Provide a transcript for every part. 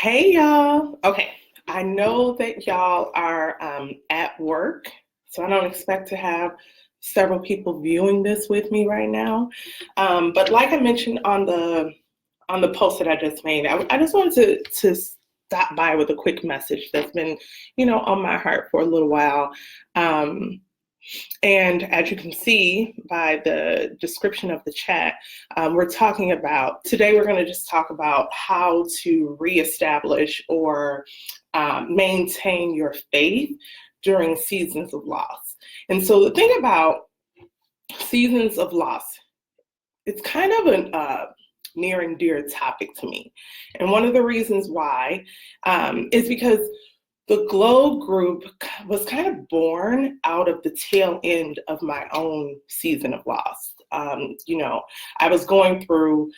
Hey y'all. Okay, I know that y'all are at work, so I don't expect to have several people viewing this with me right now. But like I mentioned on the post that I just made, I just wanted to stop by with a quick message that's been, on my heart for a little while. Um, and as you can see by the description of the chat, we're talking about, today we're going to just talk about how to reestablish or maintain your faith during seasons of loss. And so the thing about seasons of loss, it's kind of an near and dear topic to me. And one of the reasons why is because the Globe Group was kind of born out of the tail end of my own season of loss. I was going through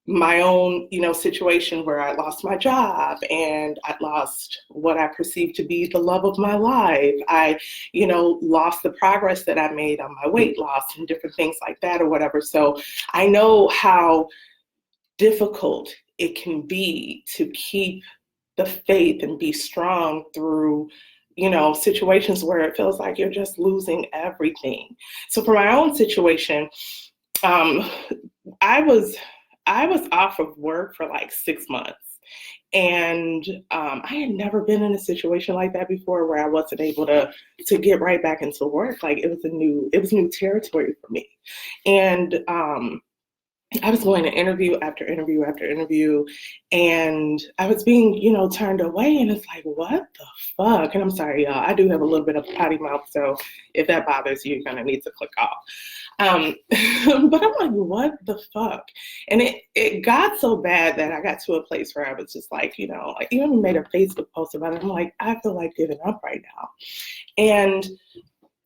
my own, situation where I lost my job and I lost what I perceived to be the love of my life. I, lost the progress that I made on my weight loss and different things like that or whatever. So I know how difficult it can be to keep the faith and be strong through situations where it feels like you're just losing everything. So for my own situation, I was off of work for like 6 months, and I had never been in a situation like that before where I wasn't able to get right back into work. Like it was new territory for me. And I was going to interview after interview after interview, and I was being, turned away. And it's like, what the fuck? And I'm sorry, y'all, I do have a little bit of a potty mouth, so if that bothers you, you're gonna need to click off. But I'm like, what the fuck? And it got so bad that I got to a place where I was just like, I even made a Facebook post about it. I'm like, I feel like giving up right now. And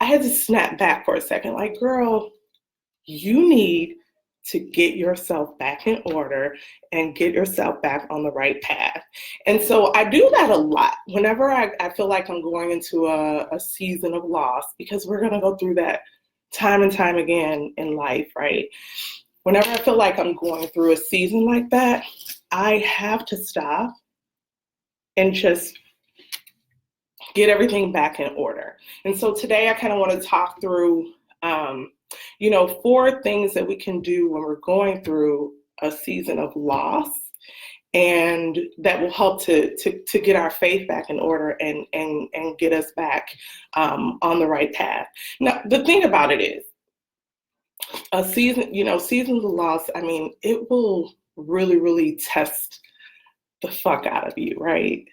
I had to snap back for a second, like, girl, you need to get yourself back in order and get yourself back on the right path. And so I do that a lot whenever I feel like I'm going into a season of loss, because we're going to go through that time and time again in life, right? Whenever I feel like I'm going through a season like that, I have to stop and just get everything back in order. And so today I kind of want to talk through 4 things that we can do when we're going through a season of loss, and that will help to get our faith back in order and get us back on the right path. Now, the thing about it is, a season, seasons of loss, I mean, it will really, really test the fuck out of you, right?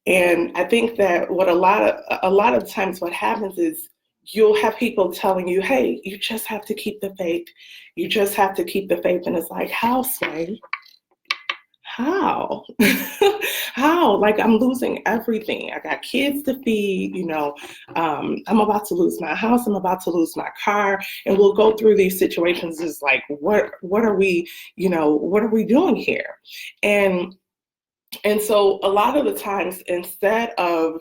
And I think that what a lot of times what happens is, you'll have people telling you, hey, you just have to keep the faith. You just have to keep the faith. And it's like, how, Sway? How? How? Like, I'm losing everything. I got kids to feed, I'm about to lose my house. I'm about to lose my car. And we'll go through these situations. It's like, what are we, what are we doing here? And so a lot of the times, instead of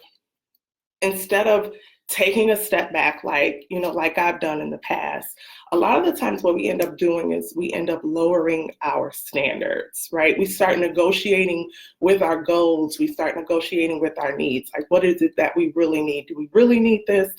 taking a step back, like I've done in the past, a lot of the times what we end up doing is we end up lowering our standards, right? We start negotiating with our goals. We start negotiating with our needs. Like, what is it that we really need? Do we really need this?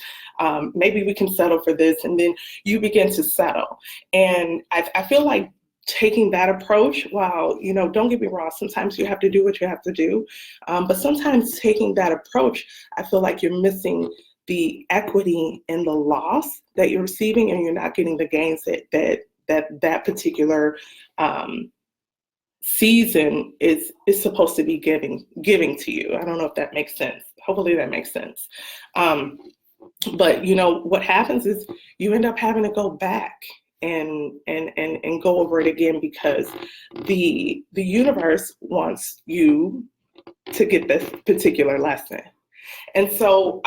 Maybe we can settle for this. And then you begin to settle. And I feel like taking that approach, while, don't get me wrong, sometimes you have to do what you have to do. But sometimes taking that approach, I feel like you're missing the equity in the loss that you're receiving, and you're not getting the gains that particular season is supposed to be giving to you. I don't know if that makes sense. Hopefully that makes sense. But what happens is you end up having to go back and go over it again, because the universe wants you to get this particular lesson. And so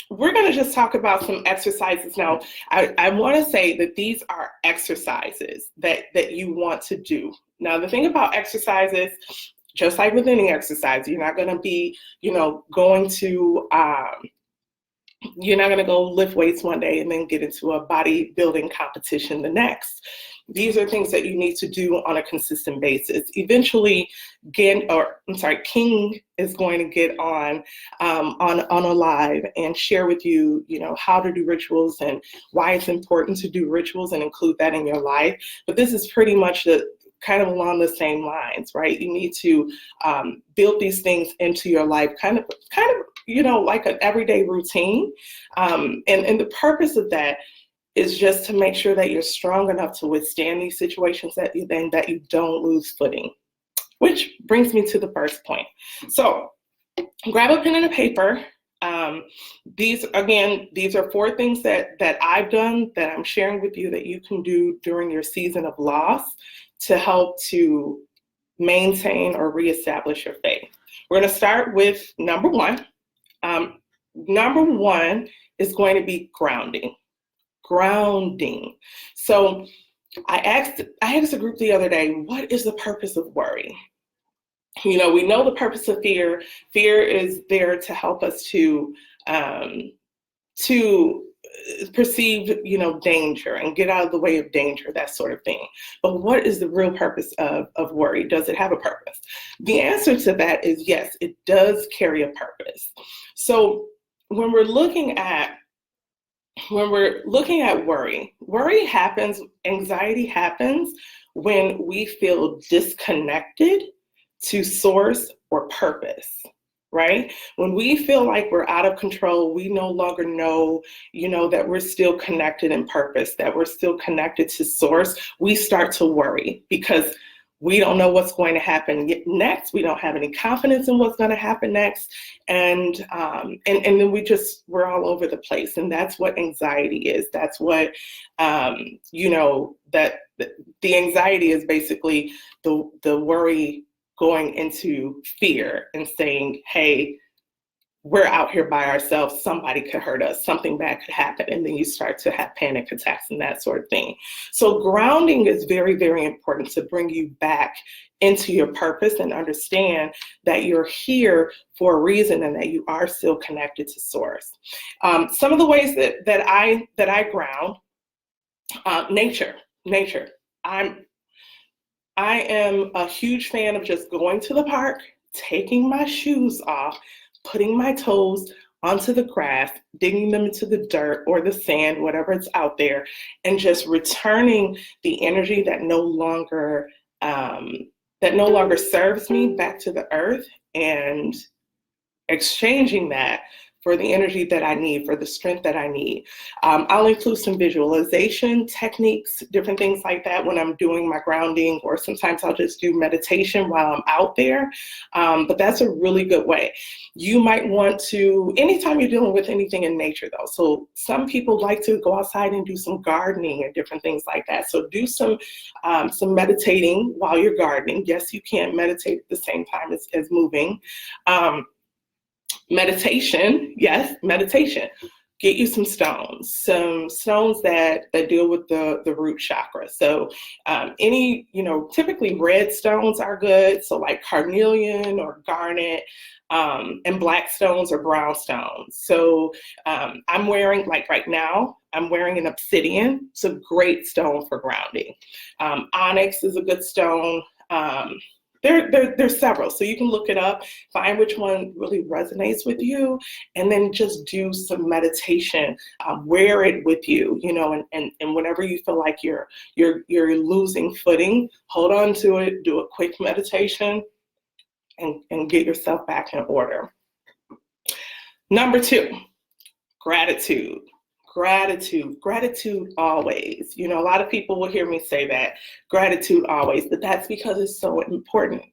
we're going to just talk about some exercises now. I want to say that these are exercises that you want to do. Now, the thing about exercises, just like with any exercise, you're not going to be, going to you're not going to go lift weights one day and then get into a bodybuilding competition the next. These are things that you need to do on a consistent basis. Eventually, King is going to get on a live and share with you, how to do rituals and why it's important to do rituals and include that in your life. But this is pretty much kind of along the same lines, right? You need to build these things into your life, kind of, like an everyday routine. And the purpose of that is just to make sure that you're strong enough to withstand these situations that you don't lose footing. Which brings me to the first point. So grab a pen and a paper. These are 4 things that I've done that I'm sharing with you that you can do during your season of loss to help to maintain or reestablish your faith. We're going to start with number 1. Number 1 is going to be grounding. So I asked a group the other day, what is the purpose of worry? We know the purpose of fear. Fear is there to help us to perceive, danger and get out of the way of danger, that sort of thing. But what is the real purpose of worry? Does it have a purpose? The answer to that is yes, it does carry a purpose. So when we're looking at worry happens, anxiety happens when we feel disconnected to source or purpose, right? When we feel like we're out of control, we no longer know, that we're still connected in purpose, that we're still connected to source, we start to worry because we don't know what's going to happen next. We don't have any confidence in what's going to happen next. And then we're all over the place. And that's what anxiety is. That's what, that the anxiety is basically the worry going into fear and saying, hey, we're out here by ourselves, somebody could hurt us, something bad could happen, and then you start to have panic attacks and that sort of thing. So grounding is very, very important to bring you back into your purpose and understand that you're here for a reason and that you are still connected to source. Some of the ways that I ground, nature. I am a huge fan of just going to the park, taking my shoes off, putting my toes onto the grass, digging them into the dirt or the sand, whatever it's out there, and just returning the energy that no longer serves me back to the earth and exchanging that for the energy that I need, for the strength that I need. I'll include some visualization techniques, different things like that when I'm doing my grounding, or sometimes I'll just do meditation while I'm out there. But that's a really good way. You might want to, anytime you're dealing with anything in nature though. So some people like to go outside and do some gardening and different things like that. So do some meditating while you're gardening. Yes, you can meditate at the same time as moving. Meditation. Get you some stones that deal with the root chakra. So typically red stones are good. So like carnelian or garnet, and black stones or brown stones. So I'm wearing, like right now, I'm wearing an obsidian. It's a great stone for grounding. Onyx is a good stone. There's several, so you can look it up, find which one really resonates with you, and then just do some meditation. Wear it with you, and whenever you feel like you're losing footing, hold on to it, do a quick meditation, and get yourself back in order. Number 2, gratitude. Gratitude always. A lot of people will hear me say that, gratitude always, but that's because it's so important.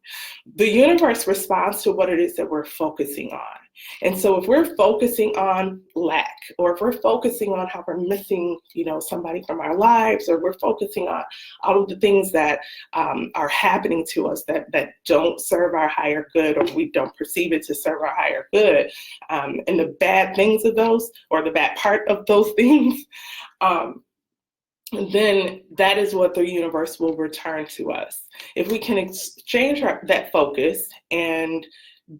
The universe responds to what it is that we're focusing on. And so if we're focusing on lack, or if we're focusing on how we're missing, somebody from our lives, or we're focusing on all of the things that are happening to us that don't serve our higher good, or we don't perceive it to serve our higher good, and the bad things of those, or the bad part of those things, then that is what the universe will return to us. If we can exchange that focus and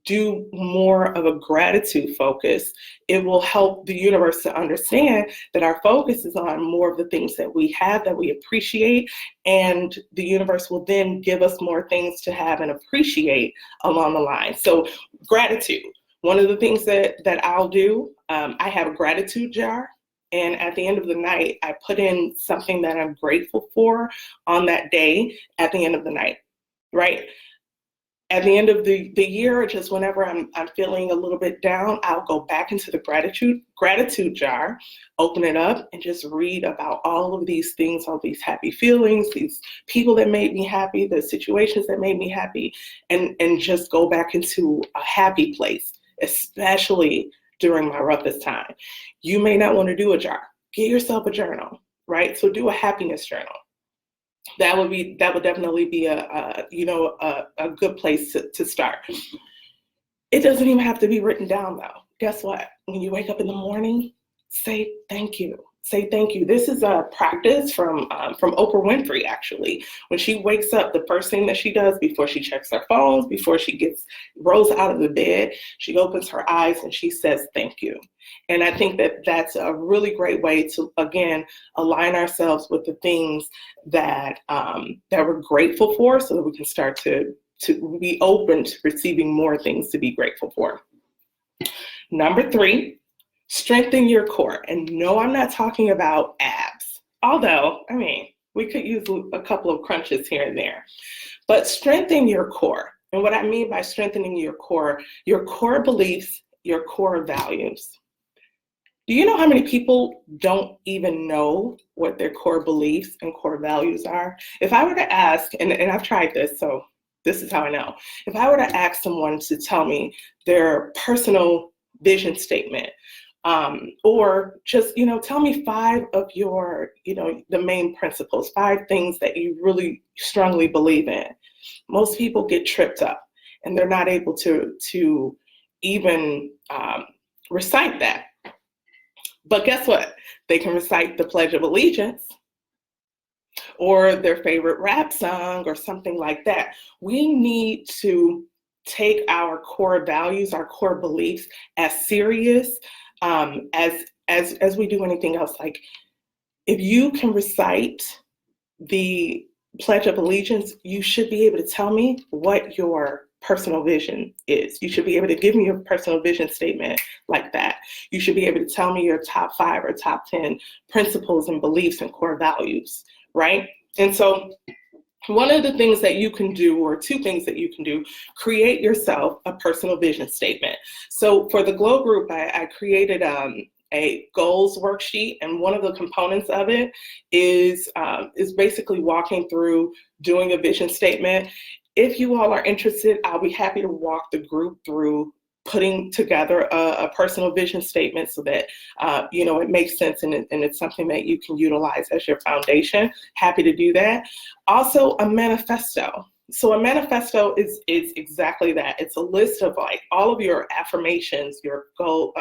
do more of a gratitude focus, it will help the universe to understand that our focus is on more of the things that we have, that we appreciate, and the universe will then give us more things to have and appreciate along the line. So gratitude, one of the things that I'll do, I have a gratitude jar. And at the end of the night, I put in something that I'm grateful for on that day at the end of the night, right? At the end of the year, or just whenever I'm feeling a little bit down, I'll go back into the gratitude jar, open it up, and just read about all of these things, all these happy feelings, these people that made me happy, the situations that made me happy, and just go back into a happy place, especially during my roughest time. You may not want to do a jar. Get yourself a journal, right? So do a happiness journal. That would definitely be a good place to start. It doesn't even have to be written down though. Guess what? When you wake up in the morning, say thank you. Say thank you. This is a practice from Oprah Winfrey, actually. When she wakes up, the first thing that she does before she checks her phones, before she rolls out of the bed, she opens her eyes and she says thank you. And I think that that's a really great way to, again, align ourselves with the things that we're grateful for, so that we can start to be open to receiving more things to be grateful for. Number 3, strengthen your core. And no, I'm not talking about abs, although, I mean, we could use a couple of crunches here and there, but strengthen your core. And what I mean by strengthening your core beliefs, your core values. Do you know how many people don't even know what their core beliefs and core values are? If I were to ask, and I've tried this, so this is how I know. If I were to ask someone to tell me their personal vision statement, or just, tell me 5 of your, the main principles, 5 things that you really strongly believe in. Most people get tripped up and they're not able to even recite that. But guess what? They can recite the Pledge of Allegiance or their favorite rap song or something like that. We need to take our core values, our core beliefs as serious as we do anything else. Like, if you can recite the Pledge of Allegiance, you should be able to tell me what your personal vision is. You should be able to give me your personal vision statement like that. You should be able to tell me your top 5 or top 10 principles and beliefs and core values, right? And so one of the things that you can do, or 2 things that you can do, create yourself a personal vision statement. So for the Glow Group, I created a goals worksheet, and one of the components of it is basically walking through doing a vision statement. If you all are interested, I'll be happy to walk the group through putting together a personal vision statement so that it makes sense and it's something that you can utilize as your foundation. Happy to do that. Also, a manifesto. So a manifesto is exactly that. It's a list of like all of your affirmations, all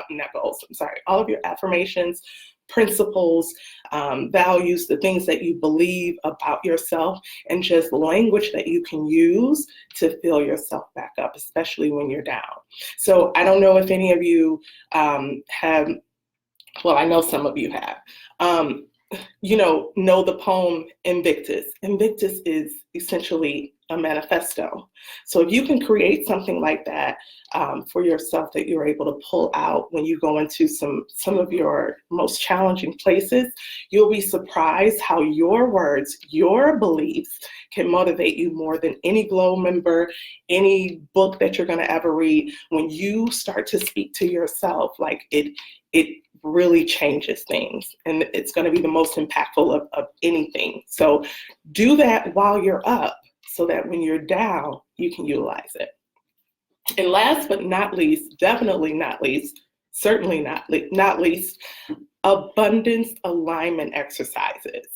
of your affirmations, principles, values, the things that you believe about yourself, and just language that you can use to fill yourself back up, especially when you're down. So I don't know if any of you have, well, I know some of you have, know the poem Invictus. Invictus is essentially a manifesto. So if you can create something like that for yourself that you're able to pull out when you go into some of your most challenging places, you'll be surprised how your words, your beliefs can motivate you more than any Glow member, any book that you're going to ever read. When you start to speak to yourself, like it really changes things, and it's going to be the most impactful of anything. So do that while you're up, so that when you're down, you can utilize it. And last but not least, definitely not least, certainly not least, abundance alignment exercises.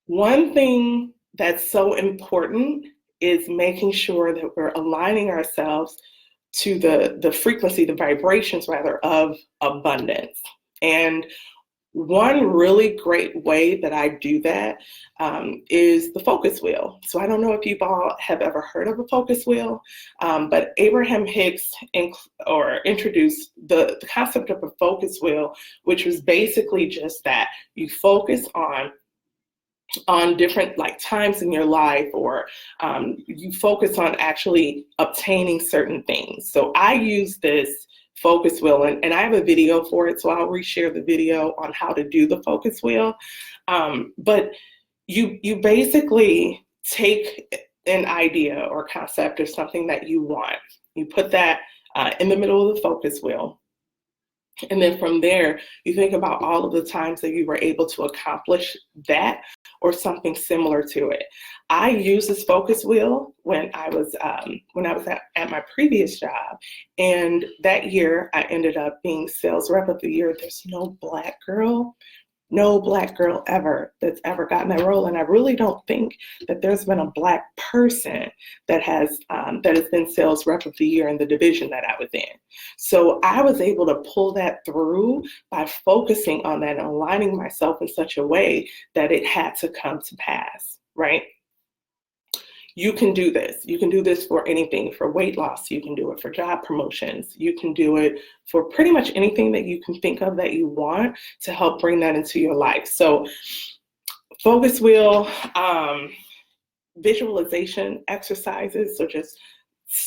One thing that's so important is making sure that we're aligning ourselves to the frequency, the vibrations rather, of abundance. And One really great way that I do that is the focus wheel. So I don't know if you all have ever heard of a focus wheel, but Abraham Hicks introduced the concept of a focus wheel, which was basically just that you focus on different like times in your life, or you focus on actually obtaining certain things. So I use this focus wheel, and I have a video for it, so I'll reshare the video on how to do the focus wheel. But you basically take an idea or concept or something that you want, you put that in the middle of the focus wheel. And then from there, you think about all of the times that you were able to accomplish that or something similar to it. I used this focus wheel when I was at my previous job, and that year I ended up being sales rep of the year. There's no black girl ever that's ever gotten that role, and I really don't think that there's been a black person that has been sales rep of the year in the division that I was in. So I was able to pull that through by focusing on that and aligning myself in such a way that it had to come to pass, right? You can do this. You can do this for anything, for weight loss. You can do it for job promotions. You can do it for pretty much anything that you can think of that you want to help bring that into your life. So focus wheel, visualization exercises. So just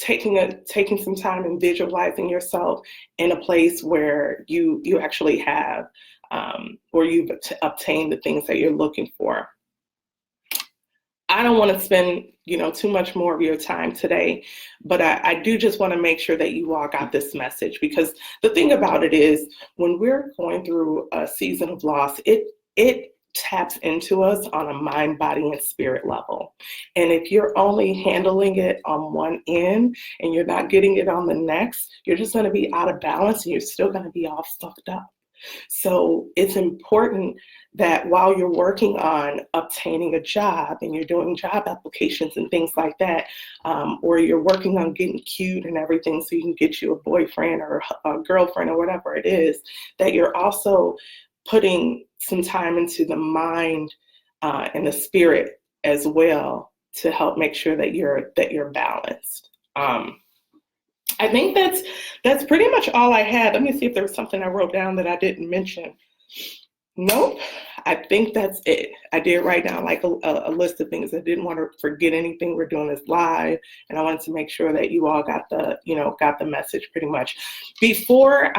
taking some time and visualizing yourself in a place where you actually have, or you've obtained the things that you're looking for. I don't want to spend, too much more of your time today, but I do just want to make sure that you all got this message, because the thing about it is when we're going through a season of loss, it taps into us on a mind, body, and spirit level. And if you're only handling it on one end and you're not getting it on the next, you're just going to be out of balance and you're still going to be all fucked up. So it's important that while you're working on obtaining a job and you're doing job applications and things like that, or you're working on getting cute and everything so you can get you a boyfriend or a girlfriend or whatever it is, that you're also putting some time into the mind and the spirit as well to help make sure that you're balanced. I think that's pretty much all I had. Let me see if there was something I wrote down that I didn't mention. Nope, I think that's it. I did write down like a list of things. I didn't want to forget anything. We're doing this live, and I wanted to make sure that you all got the message pretty much. Before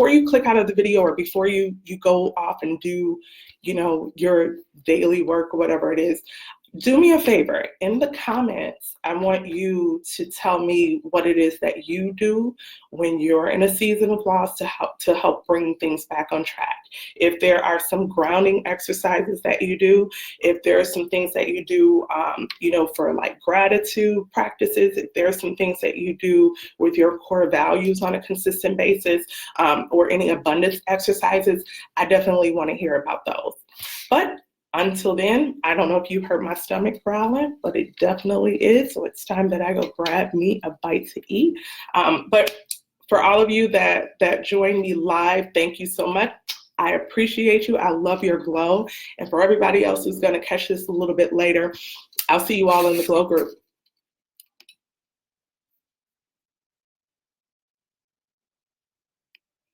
you click out of the video, or before you go off and do, your daily work or whatever it is, do me a favor. In the comments, I want you to tell me what it is that you do when you're in a season of loss to help bring things back on track. If there are some grounding exercises that you do, if there are some things that you do, for like gratitude practices, if there are some things that you do with your core values on a consistent basis, or any abundance exercises, I definitely want to hear about those. But until then, I don't know if you heard my stomach growling, but it definitely is. So it's time that I go grab me a bite to eat. But for all of you that joined me live, thank you so much. I appreciate you. I love your glow. And for everybody else who's going to catch this a little bit later, I'll see you all in the glow group.